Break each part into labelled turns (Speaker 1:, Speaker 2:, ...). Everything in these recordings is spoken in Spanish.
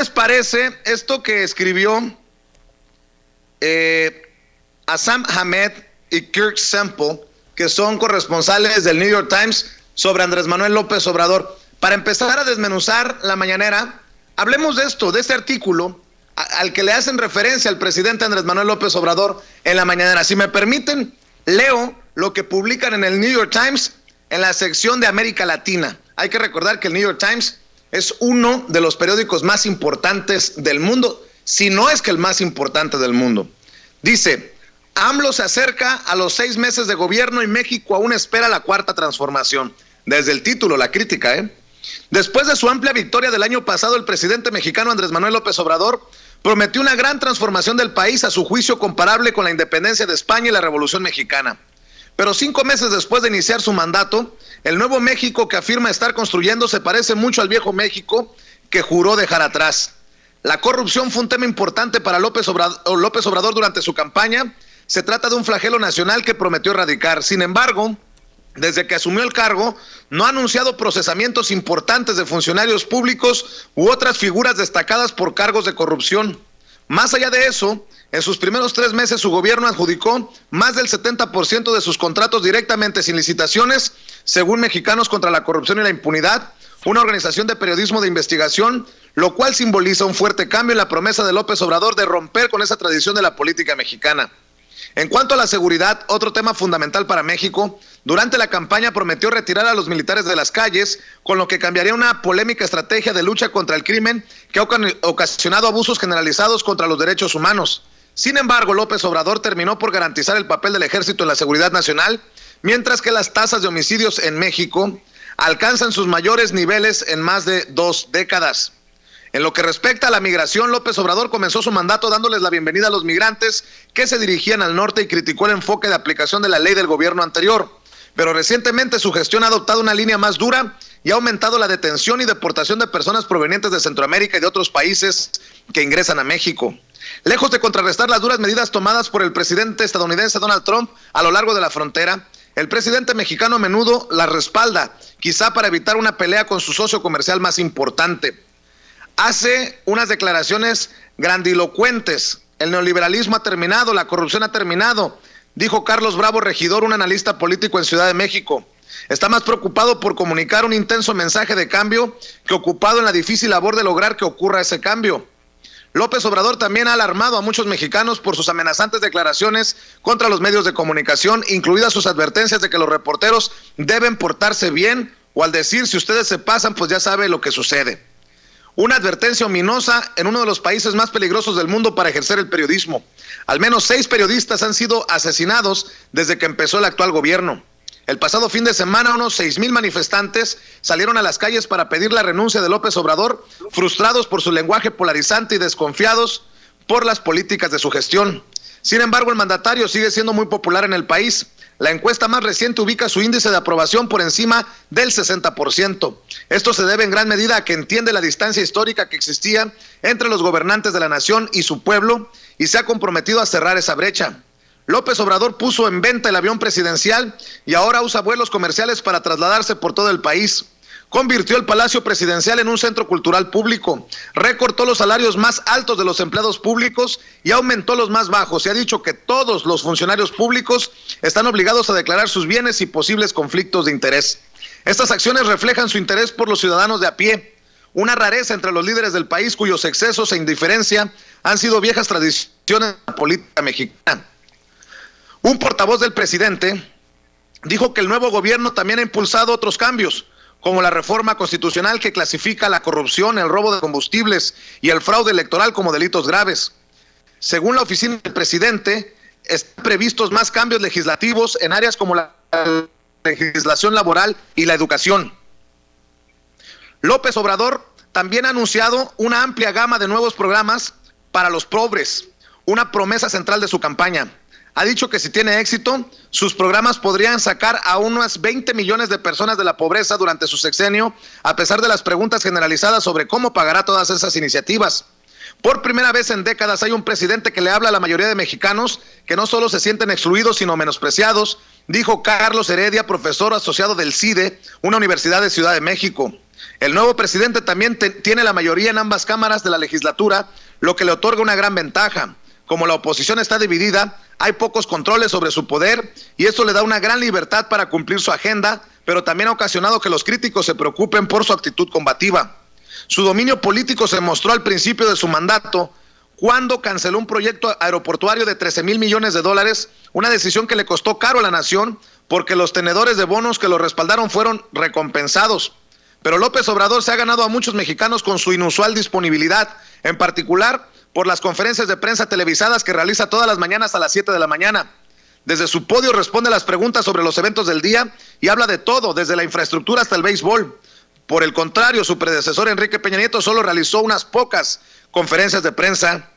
Speaker 1: les parece esto que escribió Assam Hamed y Kirk Semple, que son corresponsales del New York Times, sobre Andrés Manuel López Obrador? Para empezar a desmenuzar la mañanera, hablemos de esto, de este artículo al que le hacen referencia al presidente Andrés Manuel López Obrador en la mañanera. Si me permiten, leo lo que publican en el New York Times en la sección de América Latina. Hay que recordar que el New York Times es uno de los periódicos más importantes del mundo, si no es que el más importante del mundo. Dice: AMLO se acerca a los 6 meses de gobierno y México aún espera la cuarta transformación. Desde el título, la crítica, Después de su amplia victoria del año pasado, el presidente mexicano Andrés Manuel López Obrador prometió una gran transformación del país, a su juicio comparable con la independencia de España y la Revolución Mexicana. Pero 5 meses después de iniciar su mandato, el nuevo México que afirma estar construyendo se parece mucho al viejo México que juró dejar atrás. La corrupción fue un tema importante para López Obrador durante su campaña. Se trata de un flagelo nacional que prometió erradicar. Sin embargo, desde que asumió el cargo, no ha anunciado procesamientos importantes de funcionarios públicos u otras figuras destacadas por cargos de corrupción. Más allá de eso, en sus primeros 3 meses su gobierno adjudicó más del 70% de sus contratos directamente sin licitaciones, según Mexicanos contra la Corrupción y la Impunidad, una organización de periodismo de investigación, lo cual simboliza un fuerte cambio en la promesa de López Obrador de romper con esa tradición de la política mexicana. En cuanto a la seguridad, otro tema fundamental para México, durante la campaña prometió retirar a los militares de las calles, con lo que cambiaría una polémica estrategia de lucha contra el crimen que ha ocasionado abusos generalizados contra los derechos humanos. Sin embargo, López Obrador terminó por garantizar el papel del ejército en la seguridad nacional, mientras que las tasas de homicidios en México alcanzan sus mayores niveles en más de 2 décadas. En lo que respecta a la migración, López Obrador comenzó su mandato dándoles la bienvenida a los migrantes que se dirigían al norte y criticó el enfoque de aplicación de la ley del gobierno anterior. Pero recientemente su gestión ha adoptado una línea más dura y ha aumentado la detención y deportación de personas provenientes de Centroamérica y de otros países que ingresan a México. Lejos de contrarrestar las duras medidas tomadas por el presidente estadounidense Donald Trump a lo largo de la frontera, el presidente mexicano a menudo las respalda, quizá para evitar una pelea con su socio comercial más importante. Hace unas declaraciones grandilocuentes: el neoliberalismo ha terminado, la corrupción ha terminado, dijo Carlos Bravo Regidor, un analista político en Ciudad de México. Está más preocupado por comunicar un intenso mensaje de cambio que ocupado en la difícil labor de lograr que ocurra ese cambio. López Obrador también ha alarmado a muchos mexicanos por sus amenazantes declaraciones contra los medios de comunicación, incluidas sus advertencias de que los reporteros deben portarse bien, o al decir: si ustedes se pasan, pues ya sabe lo que sucede. Una advertencia ominosa en uno de los países más peligrosos del mundo para ejercer el periodismo. Al menos 6 periodistas han sido asesinados desde que empezó el actual gobierno. El pasado fin de semana, unos 6,000 manifestantes salieron a las calles para pedir la renuncia de López Obrador, frustrados por su lenguaje polarizante y desconfiados por las políticas de su gestión. Sin embargo, el mandatario sigue siendo muy popular en el país. La encuesta más reciente ubica su índice de aprobación por encima del 60%. Esto se debe en gran medida a que entiende la distancia histórica que existía entre los gobernantes de la nación y su pueblo y se ha comprometido a cerrar esa brecha. López Obrador puso en venta el avión presidencial y ahora usa vuelos comerciales para trasladarse por todo el país. Convirtió el Palacio Presidencial en un centro cultural público, recortó los salarios más altos de los empleados públicos y aumentó los más bajos. Se ha dicho que todos los funcionarios públicos están obligados a declarar sus bienes y posibles conflictos de interés. Estas acciones reflejan su interés por los ciudadanos de a pie, una rareza entre los líderes del país cuyos excesos e indiferencia han sido viejas tradiciones de la política mexicana. Un portavoz del presidente dijo que el nuevo gobierno también ha impulsado otros cambios, como la reforma constitucional que clasifica la corrupción, el robo de combustibles y el fraude electoral como delitos graves. Según la oficina del presidente, están previstos más cambios legislativos en áreas como la legislación laboral y la educación. López Obrador también ha anunciado una amplia gama de nuevos programas para los pobres, una promesa central de su campaña. Ha dicho que si tiene éxito, sus programas podrían sacar a unas 20 millones de personas de la pobreza durante su sexenio, a pesar de las preguntas generalizadas sobre cómo pagará todas esas iniciativas. Por primera vez en décadas hay un presidente que le habla a la mayoría de mexicanos que no solo se sienten excluidos, sino menospreciados, dijo Carlos Heredia, profesor asociado del CIDE, una universidad de Ciudad de México. El nuevo presidente también tiene la mayoría en ambas cámaras de la legislatura, lo que le otorga una gran ventaja. Como la oposición está dividida, hay pocos controles sobre su poder y esto le da una gran libertad para cumplir su agenda, pero también ha ocasionado que los críticos se preocupen por su actitud combativa. Su dominio político se mostró al principio de su mandato, cuando canceló un proyecto aeroportuario de 13,000 millones de dólares, una decisión que le costó caro a la nación porque los tenedores de bonos que lo respaldaron fueron recompensados. Pero López Obrador se ha ganado a muchos mexicanos con su inusual disponibilidad, en particular por las conferencias de prensa televisadas que realiza todas las mañanas a las 7 de la mañana. Desde su podio responde a las preguntas sobre los eventos del día y habla de todo, desde la infraestructura hasta el béisbol. Por el contrario, su predecesor Enrique Peña Nieto solo realizó unas pocas conferencias de prensa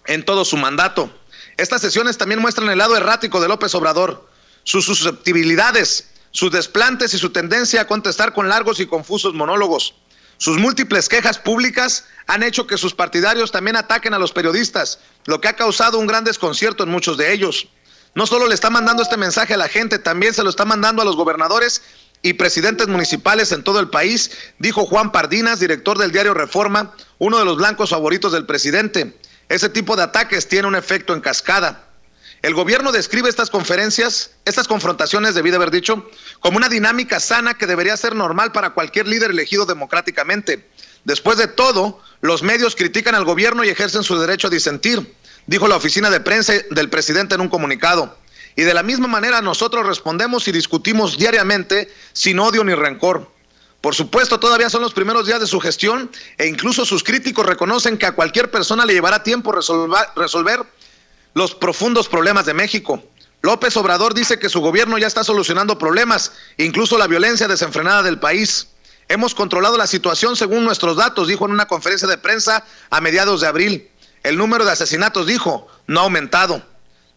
Speaker 1: en todo su mandato. Estas sesiones también muestran el lado errático de López Obrador, sus susceptibilidades, sus desplantes y su tendencia a contestar con largos y confusos monólogos. Sus múltiples quejas públicas han hecho que sus partidarios también ataquen a los periodistas, lo que ha causado un gran desconcierto en muchos de ellos. No solo le está mandando este mensaje a la gente, también se lo está mandando a los gobernadores y presidentes municipales en todo el país, dijo Juan Pardinas, director del diario Reforma, uno de los blancos favoritos del presidente. Ese tipo de ataques tiene un efecto en cascada. El gobierno describe estas confrontaciones, debí de haber dicho, como una dinámica sana que debería ser normal para cualquier líder elegido democráticamente. Después de todo, los medios critican al gobierno y ejercen su derecho a disentir, dijo la oficina de prensa del presidente en un comunicado. Y de la misma manera nosotros respondemos y discutimos diariamente sin odio ni rencor. Por supuesto, todavía son los primeros días de su gestión e incluso sus críticos reconocen que a cualquier persona le llevará tiempo resolver los profundos problemas de México. López Obrador dice que su gobierno ya está solucionando problemas, incluso la violencia desenfrenada del país. Hemos controlado la situación según nuestros datos, dijo en una conferencia de prensa a mediados de abril. El número de asesinatos, dijo, no ha aumentado.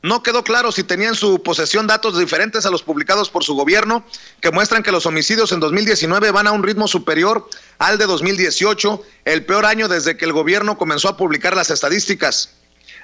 Speaker 1: No quedó claro si tenía en su posesión datos diferentes a los publicados por su gobierno, que muestran que los homicidios en 2019 van a un ritmo superior al de 2018, el peor año desde que el gobierno comenzó a publicar las estadísticas.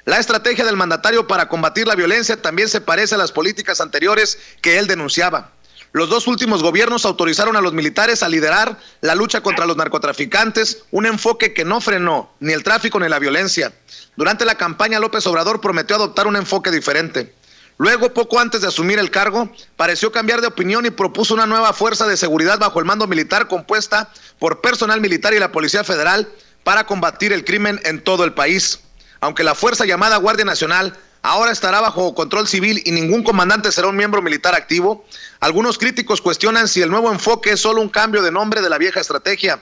Speaker 1: La estrategia del mandatario para combatir la violencia también se parece a las políticas anteriores que él denunciaba. Los dos últimos gobiernos autorizaron a los militares a liderar la lucha contra los narcotraficantes, un enfoque que no frenó ni el tráfico ni la violencia. Durante la campaña, López Obrador prometió adoptar un enfoque diferente. Luego, poco antes de asumir el cargo, pareció cambiar de opinión y propuso una nueva fuerza de seguridad bajo el mando militar compuesta por personal militar y la Policía Federal para combatir el crimen en todo el país. Aunque la fuerza llamada Guardia Nacional ahora estará bajo control civil y ningún comandante será un miembro militar activo, algunos críticos cuestionan si el nuevo enfoque es solo un cambio de nombre de la vieja estrategia.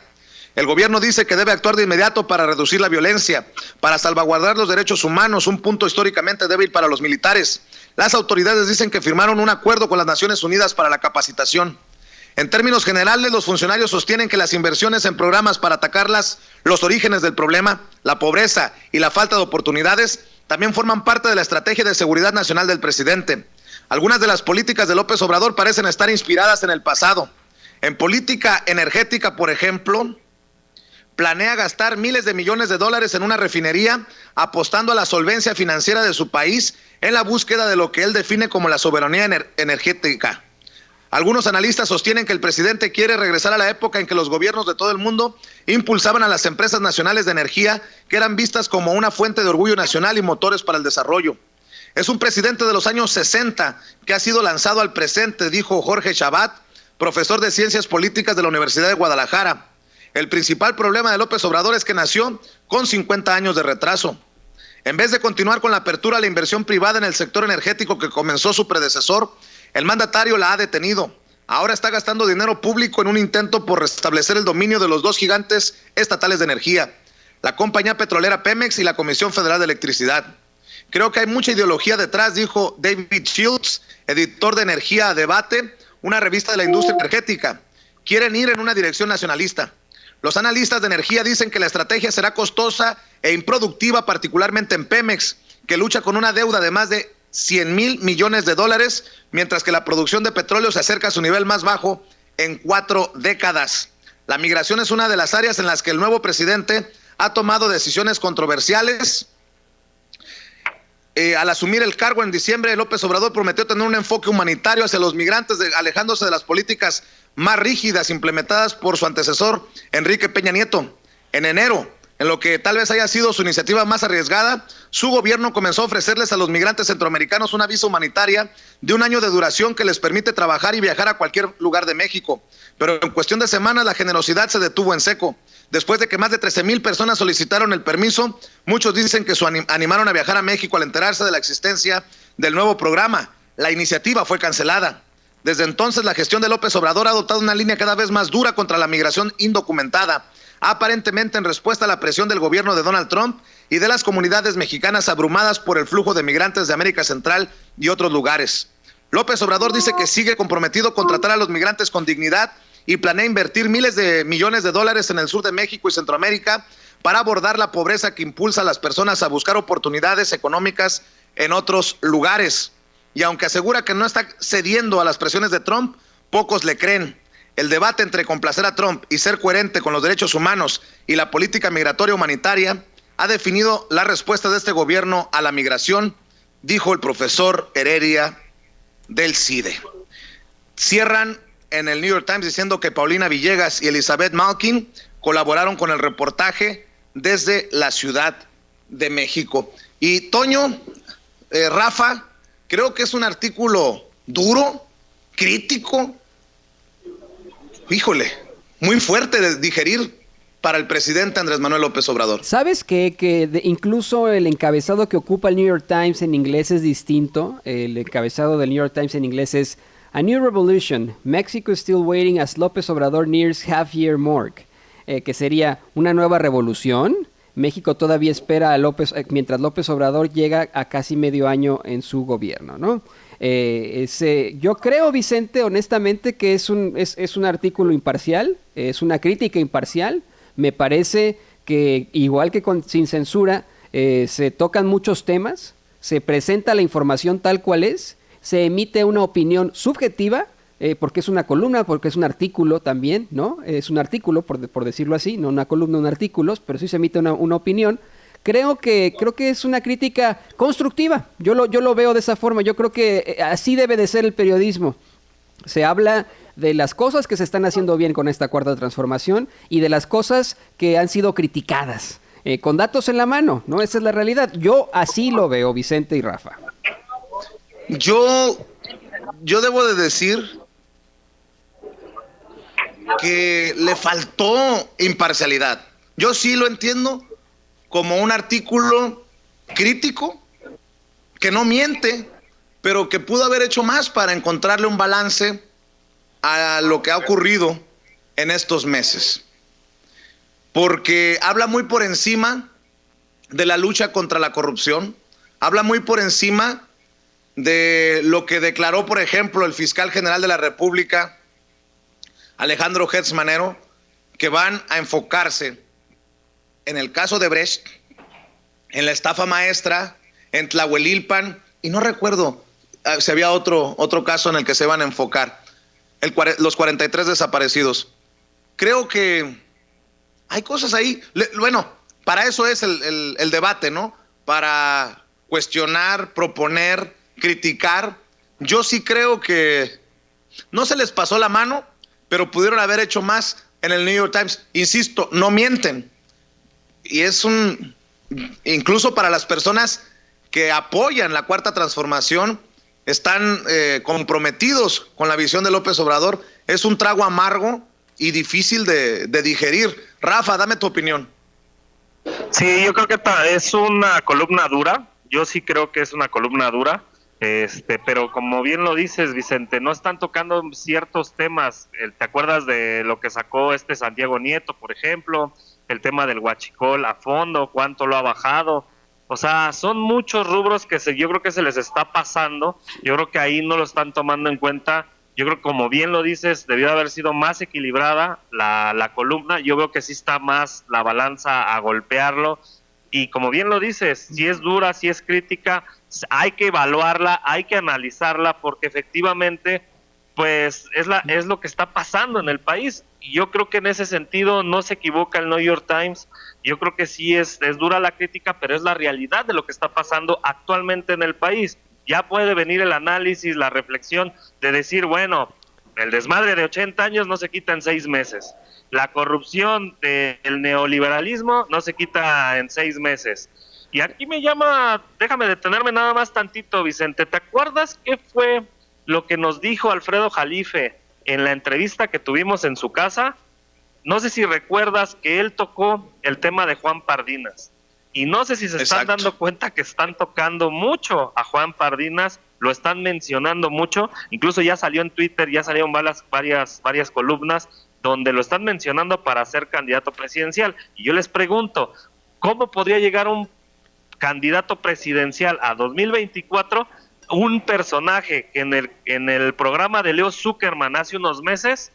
Speaker 1: El gobierno dice que debe actuar de inmediato para reducir la violencia, para salvaguardar los derechos humanos, un punto históricamente débil para los militares. Las autoridades dicen que firmaron un acuerdo con las Naciones Unidas para la capacitación. En términos generales, los funcionarios sostienen que las inversiones en programas para atacar los orígenes del problema, la pobreza y la falta de oportunidades, también forman parte de la estrategia de seguridad nacional del presidente. Algunas de las políticas de López Obrador parecen estar inspiradas en el pasado. En política energética, por ejemplo, planea gastar miles de millones de dólares en una refinería, apostando a la solvencia financiera de su país en la búsqueda de lo que él define como la soberanía energética. Algunos analistas sostienen que el presidente quiere regresar a la época en que los gobiernos de todo el mundo impulsaban a las empresas nacionales de energía, que eran vistas como una fuente de orgullo nacional y motores para el desarrollo. Es un presidente de los años 60 que ha sido lanzado al presente, dijo Jorge Chabat, profesor de Ciencias Políticas de la Universidad de Guadalajara. El principal problema de López Obrador es que nació con 50 años de retraso. En vez de continuar con la apertura a la inversión privada en el sector energético que comenzó su predecesor, el mandatario la ha detenido. Ahora está gastando dinero público en un intento por restablecer el dominio de los dos gigantes estatales de energía, la compañía petrolera Pemex y la Comisión Federal de Electricidad. Creo que hay mucha ideología detrás, dijo David Shields, editor de Energía a Debate, una revista de la industria energética. Quieren ir en una dirección nacionalista. Los analistas de energía dicen que la estrategia será costosa e improductiva, particularmente en Pemex, que lucha con una deuda de más de 100,000 millones de dólares, mientras que la producción de petróleo se acerca a su nivel más bajo en 4 décadas. La migración es una de las áreas en las que el nuevo presidente ha tomado decisiones controversiales. Al asumir el cargo en diciembre, López Obrador prometió tener un enfoque humanitario hacia los migrantes, alejándose de las políticas más rígidas implementadas por su antecesor, Enrique Peña Nieto. En enero, en lo que tal vez haya sido su iniciativa más arriesgada, su gobierno comenzó a ofrecerles a los migrantes centroamericanos una visa humanitaria de 1 año de duración que les permite trabajar y viajar a cualquier lugar de México. Pero en cuestión de semanas la generosidad se detuvo en seco. Después de que más de 13,000 personas solicitaron el permiso, muchos dicen que animaron a viajar a México al enterarse de la existencia del nuevo programa. La iniciativa fue cancelada. Desde entonces, la gestión de López Obrador ha adoptado una línea cada vez más dura contra la migración indocumentada, aparentemente en respuesta a la presión del gobierno de Donald Trump y de las comunidades mexicanas abrumadas por el flujo de migrantes de América Central y otros lugares. López Obrador dice que sigue comprometido con tratar a los migrantes con dignidad y planea invertir miles de millones de dólares en el sur de México y Centroamérica para abordar la pobreza que impulsa a las personas a buscar oportunidades económicas en otros lugares. Y aunque asegura que no está cediendo a las presiones de Trump, pocos le creen. El debate entre complacer a Trump y ser coherente con los derechos humanos y la política migratoria humanitaria ha definido la respuesta de este gobierno a la migración, dijo el profesor Heredia del CIDE. Cierran en el New York Times diciendo que Paulina Villegas y Elizabeth Malkin colaboraron con el reportaje desde la Ciudad de México. Y Toño, Rafa, creo que es un artículo duro, crítico, híjole, muy fuerte de digerir para el presidente Andrés Manuel López Obrador.
Speaker 2: ¿Sabes qué? Incluso el encabezado que ocupa el New York Times en inglés es distinto. El encabezado del New York Times en inglés es A New Revolution, Mexico is still waiting as López Obrador nears half-year mark, que sería una nueva revolución. México todavía espera a mientras López Obrador llega a casi medio año en su gobierno, ¿no? Yo creo, Vicente, honestamente, que es un artículo imparcial, es una crítica imparcial. Me parece que, igual que Sin Censura, se tocan muchos temas, se presenta la información tal cual es, se emite una opinión subjetiva, porque es una columna, porque es un artículo también, ¿no? Es un artículo, por decirlo así, no una columna, un artículo, pero sí se emite una opinión. Creo que es una crítica constructiva. Yo lo veo de esa forma. Yo creo que así debe de ser el periodismo. Se habla de las cosas que se están haciendo bien con esta cuarta transformación y de las cosas que han sido criticadas, con datos en la mano, ¿no? Esa es la realidad. Yo así lo veo, Vicente y Rafa.
Speaker 1: Yo debo de decir que le faltó imparcialidad. Yo sí lo entiendo como un artículo crítico, que no miente, pero que pudo haber hecho más para encontrarle un balance a lo que ha ocurrido en estos meses. Porque habla muy por encima de la lucha contra la corrupción, habla muy por encima de lo que declaró, por ejemplo, el fiscal general de la República, Alejandro Gertz Manero, que van a enfocarse en el caso de Brecht, en la estafa maestra, en Tlahuelilpan, y no recuerdo si había otro caso en el que se van a enfocar, los 43 desaparecidos. Creo que hay cosas ahí. Bueno, para eso es el debate, ¿no? Para cuestionar, proponer, criticar. Yo sí creo que no se les pasó la mano, pero pudieron haber hecho más en el New York Times. Insisto, no mienten. Y es incluso para las personas que apoyan la cuarta transformación, están comprometidos con la visión de López Obrador. Es un trago amargo y difícil de digerir. Rafa, dame tu opinión.
Speaker 3: Sí, yo creo que es una columna dura. Yo sí creo que es una columna dura. Pero como bien lo dices, Vicente, no están tocando ciertos temas. ¿Te acuerdas de lo que sacó Santiago Nieto, por ejemplo? El tema del huachicol a fondo, cuánto lo ha bajado. O sea, son muchos rubros que yo creo que se les está pasando. Yo creo que ahí no lo están tomando en cuenta. Yo creo que, como bien lo dices, debió haber sido más equilibrada la columna. Yo veo que sí está más la balanza a golpearlo. Y como bien lo dices, si es dura, si es crítica, hay que evaluarla, hay que analizarla, porque efectivamente pues es lo que está pasando en el país. Y yo creo que en ese sentido no se equivoca el New York Times. Yo creo que sí es dura la crítica, pero es la realidad de lo que está pasando actualmente en el país. Ya puede venir el análisis, la reflexión de decir, bueno, el desmadre de 80 años no se quita en 6 meses. La corrupción del neoliberalismo no se quita en 6 meses. Y aquí me llama, déjame detenerme nada más tantito, Vicente. ¿Te acuerdas qué fue lo que nos dijo Alfredo Jalife en la entrevista que tuvimos en su casa? No sé si recuerdas que él tocó el tema de Juan Pardinas. Y no sé si se están dando cuenta que están tocando mucho a Juan Pardinas, lo están mencionando mucho, incluso ya salió en Twitter, ya salieron varias columnas donde lo están mencionando para ser candidato presidencial. Y yo les pregunto, ¿cómo podría llegar un candidato presidencial a 2024, un personaje que en el programa de Leo Zuckerman hace unos meses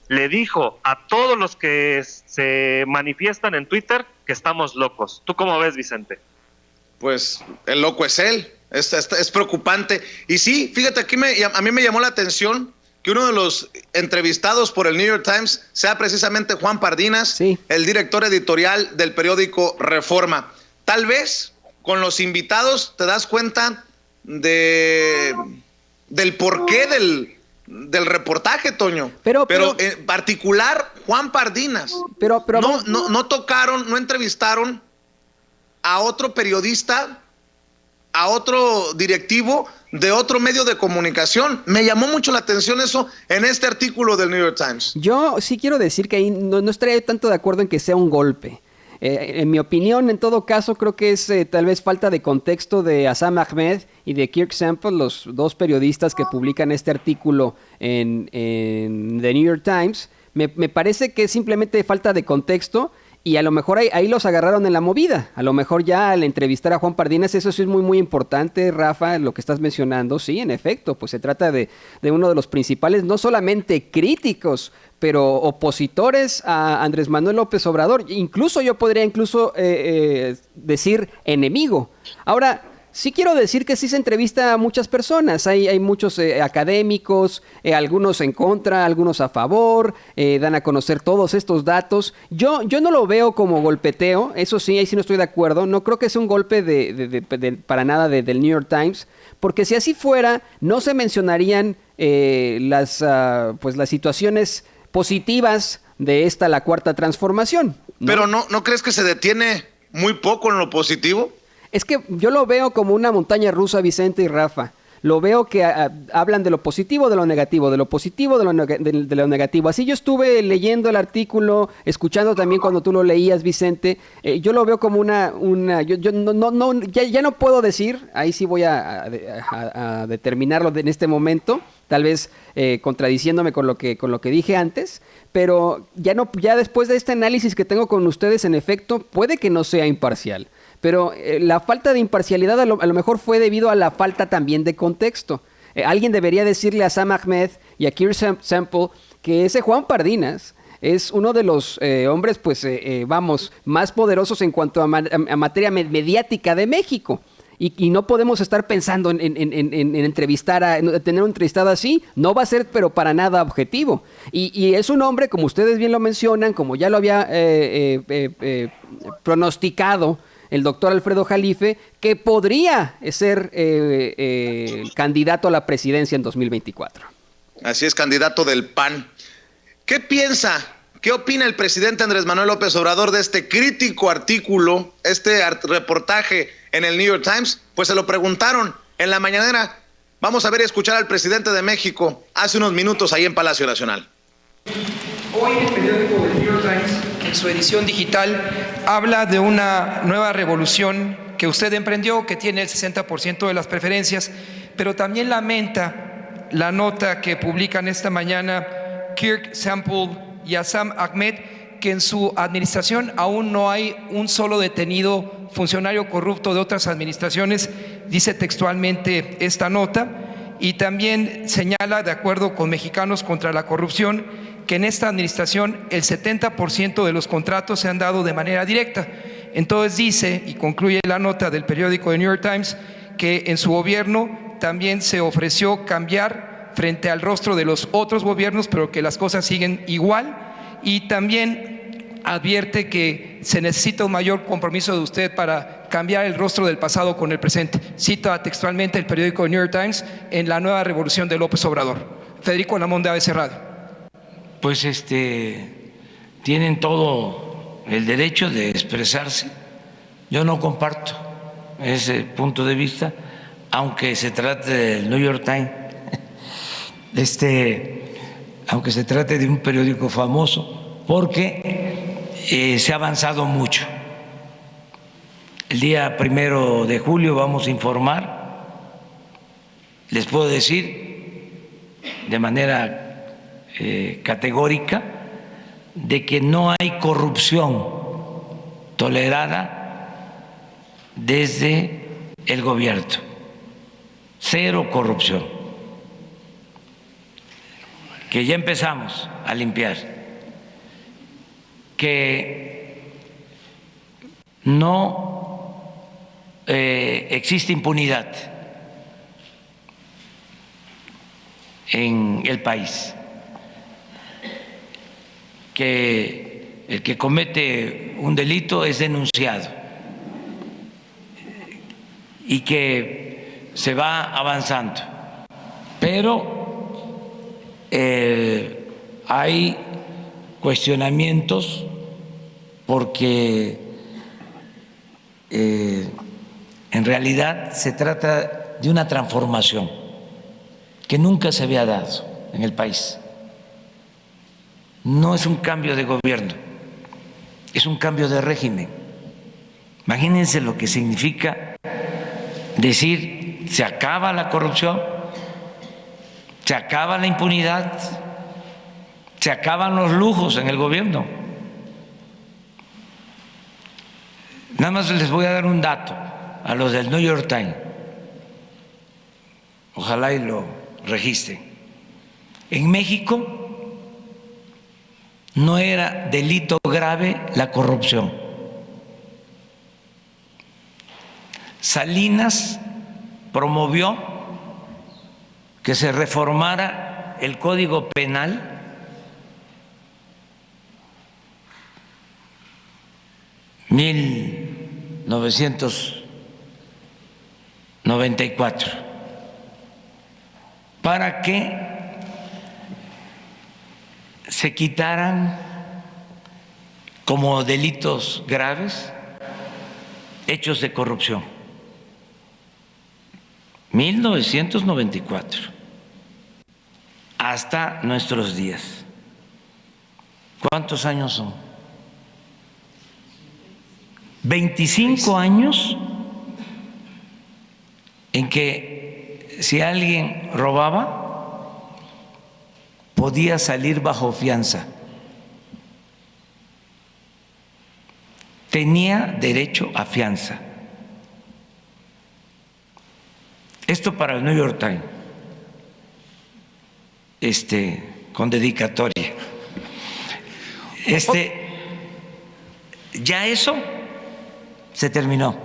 Speaker 3: le dijo a todos los que se manifiestan en Twitter que estamos locos? ¿Tú cómo ves, Vicente?
Speaker 1: Pues el loco es él, es preocupante. Y sí, fíjate, a mí me llamó la atención que uno de los entrevistados por el New York Times sea precisamente Juan Pardinas, sí, el director editorial del periódico Reforma. Tal vez con los invitados te das cuenta del porqué del reportaje, Toño. Pero en particular Juan Pardinas. Pero no tocaron, no entrevistaron a otro periodista, a otro directivo de otro medio de comunicación. Me llamó mucho la atención eso en este artículo del New York Times.
Speaker 2: Yo sí quiero decir que ahí no estaría tanto de acuerdo en que sea un golpe. En mi opinión, en todo caso, creo que es tal vez falta de contexto de Azzam Ahmed y de Kirk Sample, los dos periodistas que publican este artículo en The New York Times. Me parece que es simplemente falta de contexto y a lo mejor ahí los agarraron en la movida. A lo mejor ya al entrevistar a Juan Pardinas, eso sí es muy, muy importante, Rafa, lo que estás mencionando. Sí, en efecto, pues se trata de uno de los principales, no solamente críticos, pero opositores a Andrés Manuel López Obrador. Incluso yo podría decir enemigo. Ahora, sí quiero decir que sí se entrevista a muchas personas. Hay muchos académicos, algunos en contra, algunos a favor, dan a conocer todos estos datos. Yo no lo veo como golpeteo, eso sí, ahí sí no estoy de acuerdo. No creo que sea un golpe para nada del New York Times, porque si así fuera, no se mencionarían las situaciones positivas de la cuarta transformación, ¿no?
Speaker 1: Pero ¿no crees que se detiene muy poco en lo positivo?
Speaker 2: Es que yo lo veo como una montaña rusa, Vicente y Rafa. Lo veo que hablan de lo positivo, de lo negativo, de lo positivo, de lo negativo. Así yo estuve leyendo el artículo, escuchando también cuando tú lo leías, Vicente. Yo lo veo como ya no puedo decir, ahí sí voy a determinarlo en este momento, tal vez contradiciéndome con lo que dije antes, pero ya después de este análisis que tengo con ustedes, en efecto, puede que no sea imparcial. Pero la falta de imparcialidad a lo mejor fue debido a la falta también de contexto. Alguien debería decirle a Azzam Ahmed y a Kirk Sample que ese Juan Pardinas es uno de los hombres, más poderosos en cuanto a materia mediática de México. Y no podemos estar pensando en entrevistar, tener un entrevistado así. No va a ser, pero para nada objetivo. Y es un hombre, como ustedes bien lo mencionan, como ya lo había pronosticado el doctor Alfredo Jalife, que podría ser candidato a la presidencia en 2024.
Speaker 1: Así es, candidato del PAN. ¿Qué opina el presidente Andrés Manuel López Obrador de este crítico artículo, este reportaje en el New York Times? Pues se lo preguntaron en la mañanera. Vamos a ver y escuchar al presidente de México hace unos minutos ahí en Palacio Nacional.
Speaker 4: Hoy el periódico del New York Times, en su edición digital, habla de una nueva revolución que usted emprendió, que tiene el 60% de las preferencias, pero también lamenta la nota que publican esta mañana Kirk Sample y Azzam Ahmed, que en su administración aún no hay un solo detenido funcionario corrupto de otras administraciones, dice textualmente esta nota, y también señala, de acuerdo con Mexicanos contra la Corrupción, que en esta administración el 70% de los contratos se han dado de manera directa. Entonces dice, y concluye la nota del periódico The New York Times, que en su gobierno también se ofreció cambiar frente al rostro de los otros gobiernos, pero que las cosas siguen igual, y también advierte que se necesita un mayor compromiso de usted para cambiar el rostro del pasado con el presente. Cita textualmente el periódico The New York Times en la nueva revolución de López Obrador. Federico Alamón de ABC Radio.
Speaker 5: Pues tienen todo el derecho de expresarse. Yo no comparto ese punto de vista, aunque se trate del New York Times, aunque se trate de un periódico famoso, porque se ha avanzado mucho. El día 1 de julio vamos a informar, les puedo decir de manera categórica de que no hay corrupción tolerada desde el gobierno, cero corrupción, que ya empezamos a limpiar, que no existe impunidad en el país, que el que comete un delito es denunciado y que se va avanzando, pero hay cuestionamientos porque en realidad se trata de una transformación que nunca se había dado en el país. No es un cambio de gobierno, es un cambio de régimen. Imagínense lo que significa decir se acaba la corrupción, se acaba la impunidad, se acaban los lujos en el gobierno. Nada más les voy a dar un dato a los del New York Times, ojalá y lo registren. En México no era delito grave la corrupción. Salinas promovió que se reformara el Código Penal (1994) para que se quitaran como delitos graves hechos de corrupción. 1994 hasta nuestros días. ¿Cuántos años son? 25 años en que si alguien robaba podía salir bajo fianza, tenía derecho a fianza. Esto para el New York Times, con dedicatoria. Ya eso se terminó.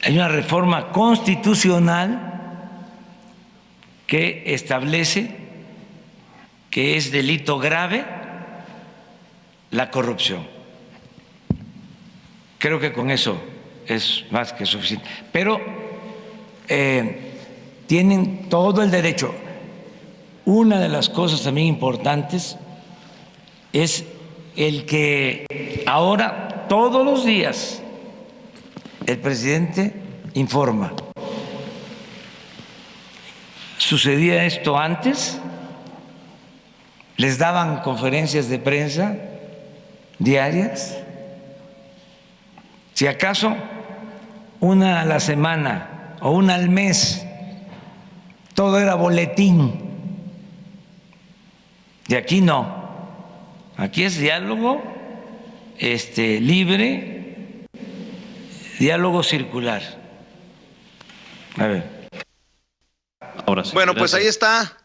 Speaker 5: Hay una reforma constitucional que establece que es delito grave la corrupción. Creo que con eso es más que suficiente. Pero tienen todo el derecho. Una de las cosas también importantes es el que ahora todos los días el presidente informa. ¿Sucedía esto antes? ¿Les daban conferencias de prensa diarias? Si acaso una a la semana o una al mes, todo era boletín. Y aquí no. Aquí es diálogo libre, diálogo circular. A ver.
Speaker 1: Ahora sí, bueno, gracias. Pues ahí está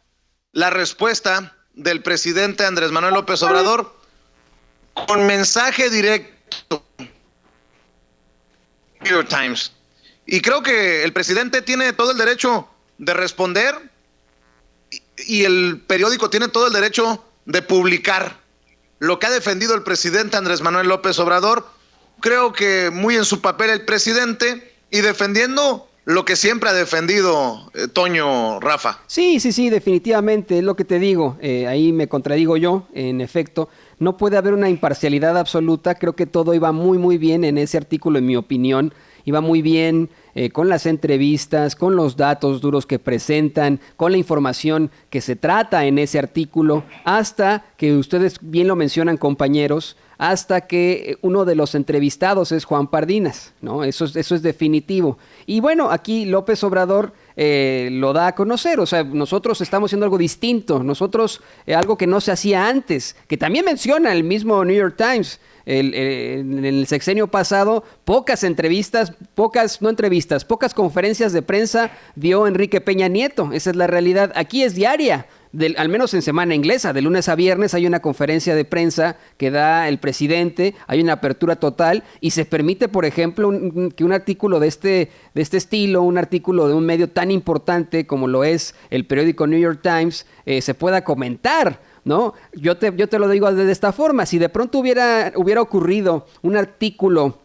Speaker 1: la respuesta del presidente Andrés Manuel López Obrador con mensaje directo. New York Times. Y creo que el presidente tiene todo el derecho de responder y el periódico tiene todo el derecho de publicar lo que ha defendido el presidente Andrés Manuel López Obrador. Creo que muy en su papel el presidente y defendiendo lo que siempre ha defendido Toño, Rafa.
Speaker 2: Sí, definitivamente, es lo que te digo. Ahí me contradigo yo, en efecto. No puede haber una imparcialidad absoluta. Creo que todo iba muy, muy bien en ese artículo, en mi opinión. Iba muy bien con las entrevistas, con los datos duros que presentan, con la información que se trata en ese artículo, hasta que ustedes bien lo mencionan, compañeros, hasta que uno de los entrevistados es Juan Pardinas, ¿no? Eso es definitivo. Y bueno, aquí López Obrador lo da a conocer, o sea, nosotros estamos haciendo algo distinto, nosotros algo que no se hacía antes, que también menciona el mismo New York Times. En el sexenio pasado, pocas conferencias de prensa dio Enrique Peña Nieto. Esa es la realidad. Aquí es diaria, al menos en semana inglesa, de lunes a viernes hay una conferencia de prensa que da el presidente, hay una apertura total y se permite, por ejemplo, que un artículo de este estilo, un artículo de un medio tan importante como lo es el periódico New York Times, se pueda comentar, ¿no? Yo te lo digo de esta forma. Si de pronto hubiera ocurrido un artículo,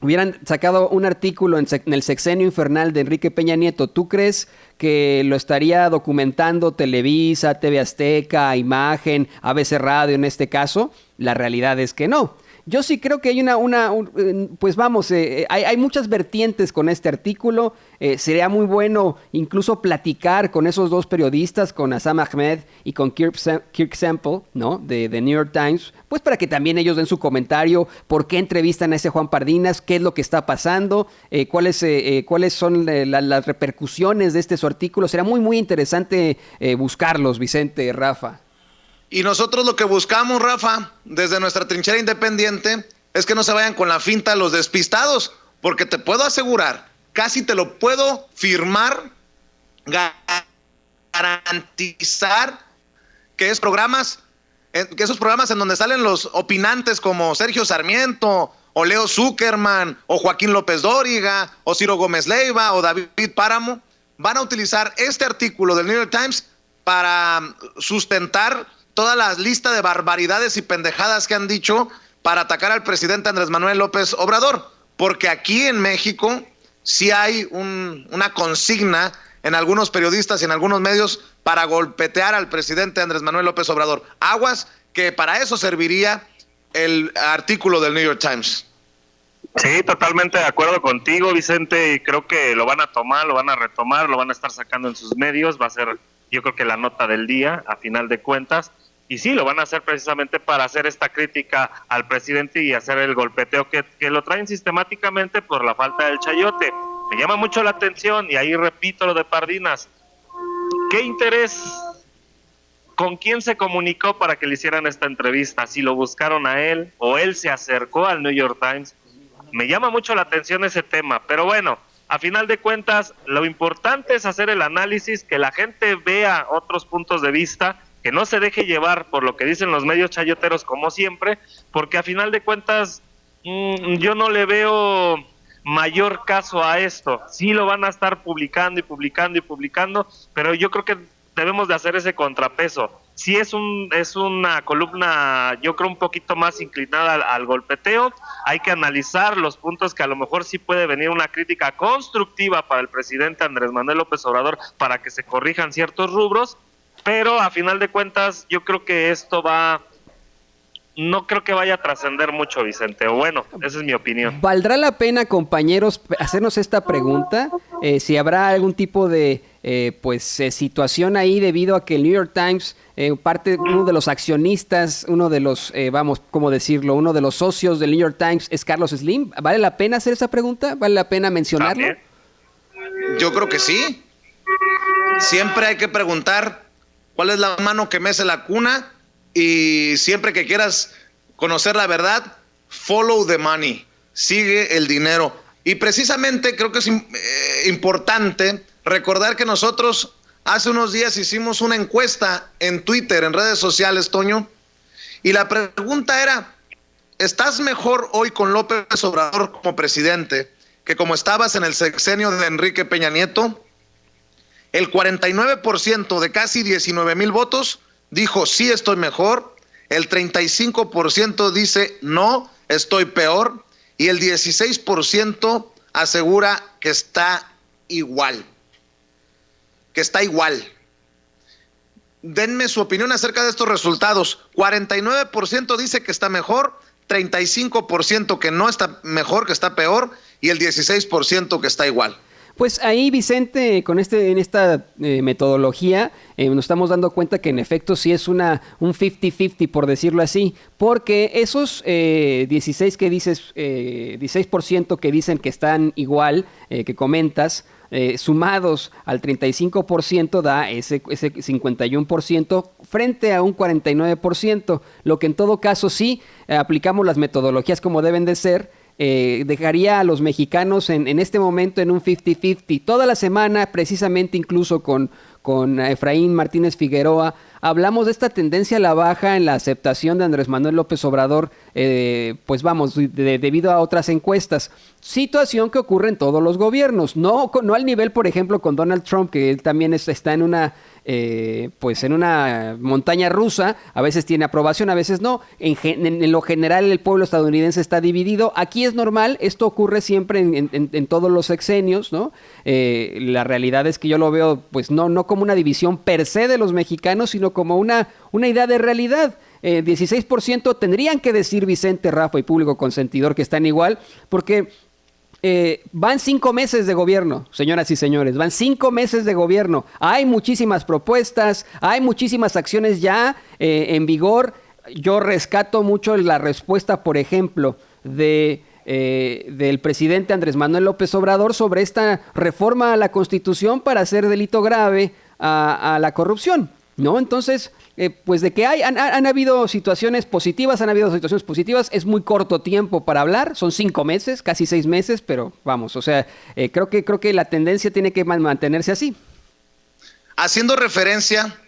Speaker 2: hubieran sacado un artículo en el sexenio infernal de Enrique Peña Nieto, ¿tú crees que lo estaría documentando Televisa, TV Azteca, Imagen, ABC Radio en este caso? La realidad es que no. Yo sí creo que hay hay muchas vertientes con este artículo. Sería muy bueno incluso platicar con esos dos periodistas, con Azzam Ahmed y con Kirk Sample, ¿no? de New York Times, pues para que también ellos den su comentario, por qué entrevistan a ese Juan Pardinas, qué es lo que está pasando, cuáles son las repercusiones de su artículo. Será muy, muy interesante buscarlos, Vicente, Rafa.
Speaker 1: Y nosotros lo que buscamos, Rafa, desde nuestra trinchera independiente, es que no se vayan con la finta los despistados, porque te puedo asegurar, casi te lo puedo firmar, garantizar que esos programas en donde salen los opinantes como Sergio Sarmiento, o Leo Zuckerman, o Joaquín López Dóriga, o Ciro Gómez Leiva, o David Páramo, van a utilizar este artículo del New York Times para sustentar toda la lista de barbaridades y pendejadas que han dicho para atacar al presidente Andrés Manuel López Obrador, porque aquí en México sí hay una consigna en algunos periodistas y en algunos medios para golpetear al presidente Andrés Manuel López Obrador. Aguas, que para eso serviría el artículo del New York Times.
Speaker 3: Sí, totalmente de acuerdo contigo, Vicente, y creo que lo van a tomar, lo van a retomar, lo van a estar sacando en sus medios, va a ser, yo creo que la nota del día, a final de cuentas. Y sí, lo van a hacer precisamente para hacer esta crítica al presidente y hacer el golpeteo que lo traen sistemáticamente por la falta del chayote. Me llama mucho la atención, y ahí repito lo de Pardinas. ¿Qué interés? ¿Con quién se comunicó para que le hicieran esta entrevista? ¿Si lo buscaron a él o él se acercó al New York Times? Me llama mucho la atención ese tema, pero bueno, a final de cuentas, lo importante es hacer el análisis, que la gente vea otros puntos de vista, que no se deje llevar por lo que dicen los medios chayoteros como siempre, porque a final de cuentas yo no le veo mayor caso a esto. Sí lo van a estar publicando y publicando y publicando, pero yo creo que debemos de hacer ese contrapeso. Sí es una columna, yo creo, un poquito más inclinada al golpeteo. Hay que analizar los puntos que a lo mejor sí puede venir una crítica constructiva para el presidente Andrés Manuel López Obrador para que se corrijan ciertos rubros. Pero a final de cuentas yo creo que no creo que vaya a trascender mucho, Vicente, o bueno, esa es mi opinión.
Speaker 2: ¿Valdrá la pena, compañeros, hacernos esta pregunta? Si habrá algún tipo de situación ahí debido a que el New York Times, uno de los accionistas, uno de los, uno de los socios del New York Times es Carlos Slim. ¿Vale la pena hacer esa pregunta? ¿Vale la pena mencionarlo?
Speaker 3: ¿También?
Speaker 1: Yo creo que sí. Siempre hay que preguntar cuál es la mano que mece la cuna, y siempre que quieras conocer la verdad, follow the money, sigue el dinero. Y precisamente creo que es importante recordar que nosotros hace unos días hicimos una encuesta en Twitter, en redes sociales, Toño, y la pregunta era: ¿estás mejor hoy con López Obrador como presidente que como estabas en el sexenio de Enrique Peña Nieto? El 49% de casi 19,000 votos dijo sí, estoy mejor. El 35% dice no, estoy peor. Y el 16% asegura que está igual. Que está igual. Denme su opinión acerca de estos resultados. 49% dice que está mejor, 35% que no está mejor, que está peor, y el 16% que está igual.
Speaker 2: Pues ahí, Vicente, en esta metodología nos estamos dando cuenta que en efecto sí es un 50-50, por decirlo así, porque esos 16% que dicen que están igual, que comentas, sumados al 35% da ese 51% frente a un 49%, lo que en todo caso sí aplicamos las metodologías como deben de ser. Dejaría a los mexicanos en este momento en un 50-50. Toda la semana, precisamente incluso con Efraín Martínez Figueroa, hablamos de esta tendencia a la baja en la aceptación de Andrés Manuel López Obrador, pues vamos, debido a otras encuestas. Situación que ocurre en todos los gobiernos, no al nivel, por ejemplo, con Donald Trump, que él también está en una montaña rusa, a veces tiene aprobación, a veces no. En lo general el pueblo estadounidense está dividido. Aquí es normal, esto ocurre siempre en todos los sexenios, ¿no? La realidad es que yo lo veo, pues no como una división per se de los mexicanos, sino como una idea de realidad. 16% tendrían que decir Vicente, Rafa y público consentidor que están igual, porque van 5 meses de gobierno, señoras y señores, van 5 meses de gobierno. Hay muchísimas propuestas, hay muchísimas acciones ya en vigor. Yo rescato mucho la respuesta, por ejemplo, del presidente Andrés Manuel López Obrador sobre esta reforma a la Constitución para hacer delito grave a la corrupción, ¿no? Entonces, pues de que han habido situaciones positivas, es muy corto tiempo para hablar, son 5 meses, casi 6 meses, pero vamos, o sea, creo que la tendencia tiene que mantenerse así.
Speaker 1: Haciendo referencia